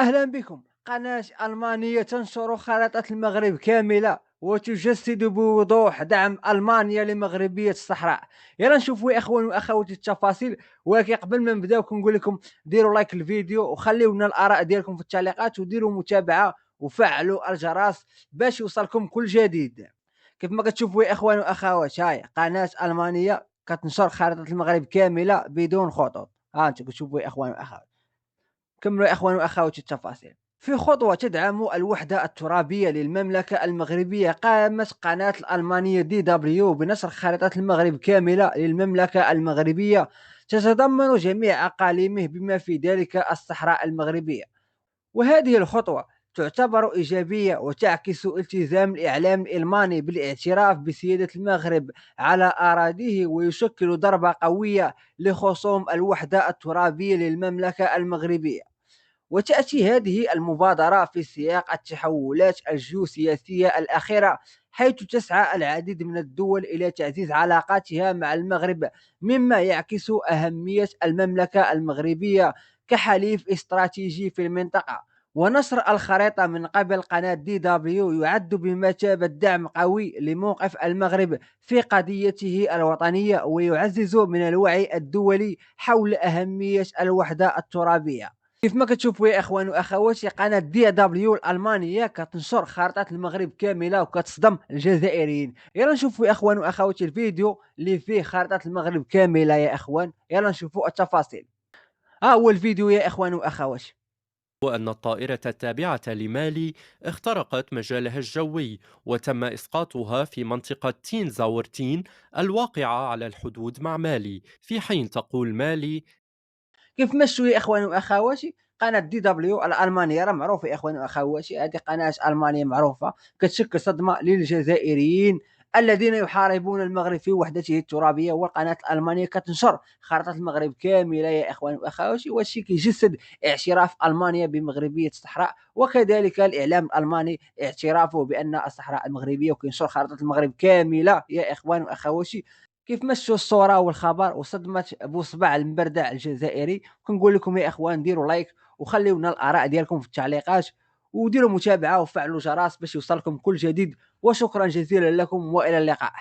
أهلا بكم. قناة ألمانية تنشر خارطة المغرب كاملة وتجسد بوضوح دعم ألمانيا لمغربية الصحراء. يلا نشوفوا يا إخوان وأخواتي التفاصيل، ولكن قبل ما نبداو كنقول لكم ديروا لايك الفيديو وخليونا الآراء ديالكم في التعليقات وديروا متابعة وفعلوا الجرس باش يوصلكم كل جديد. كيف ما كتشوفوا يا إخوان وأخوات، هاي قناة ألمانية كتنشر خارطة المغرب كاملة بدون خطوط. ها انتم كتشوفوا يا إخوان وأخوات. كملوا يا إخواني وأخواتي التفاصيل. في خطوة تدعم الوحدة الترابية للمملكة المغربية، قامت قناة الألمانية دي دبليو بنشر خارطة المغرب كاملة للمملكة المغربية، تتضمن جميع أقاليمه بما في ذلك الصحراء المغربية. وهذه الخطوة تعتبر إيجابية وتعكس التزام الإعلام الألماني بالاعتراف بسيادة المغرب على أراضيه، ويشكل ضربة قوية لخصوم الوحدة الترابية للمملكة المغربية. وتأتي هذه المبادرة في سياق التحولات الجيوسياسية الأخيرة، حيث تسعى العديد من الدول إلى تعزيز علاقاتها مع المغرب، مما يعكس أهمية المملكة المغربية كحليف استراتيجي في المنطقة. ونشر الخريطة من قبل قناة دي دبليو يعد بمثابة دعم قوي لموقف المغرب في قضيته الوطنية، ويعزز من الوعي الدولي حول أهمية الوحدة الترابية. كيف ما كتشوفوا يا اخوان واخواتي، قناه دي دبليو الالمانيه كتنشر خارطه المغرب كامله وكتصدم الجزائريين. يلا نشوفوا يا اخوان واخواتي الفيديو اللي فيه خارطه المغرب كامله يا اخوان، يلا نشوفوا التفاصيل. ها هو الفيديو يا اخوان واخواتي. أن الطائرة التابعة لمالي اخترقت مجالها الجوي وتم إسقاطها في منطقة تين زاورتين الواقعة على الحدود مع مالي، في حين تقول مالي كيف مشوا يا اخواني واخواتي، قناه دي دبليو الالمانيه راه معروفه يا اخواني واخواتي، هذه قناه المانيه معروفه كتشكل صدمه للجزائريين الذين يحاربون المغرب في وحدته الترابيه. والقناه الالمانيه كتنشر خارطه المغرب كامله يا اخواني واخواتي، وهادشي كيجسد اعتراف المانيا بمغربيه الصحراء، وكذلك الاعلام الالماني اعترافه بان الصحراء المغربيه، وكينشر خارطه المغرب كامله يا اخواني واخواتي. كيف مشوا الصورة والخبر وصدمة بوصبع المبردع الجزائري. كنقول لكم يا اخوان ديروا لايك وخليونا الاراء ديالكم في التعليقات، وديروا متابعة وفعلوا الجرس باش يوصلكم كل جديد. وشكرا جزيلا لكم والى اللقاء.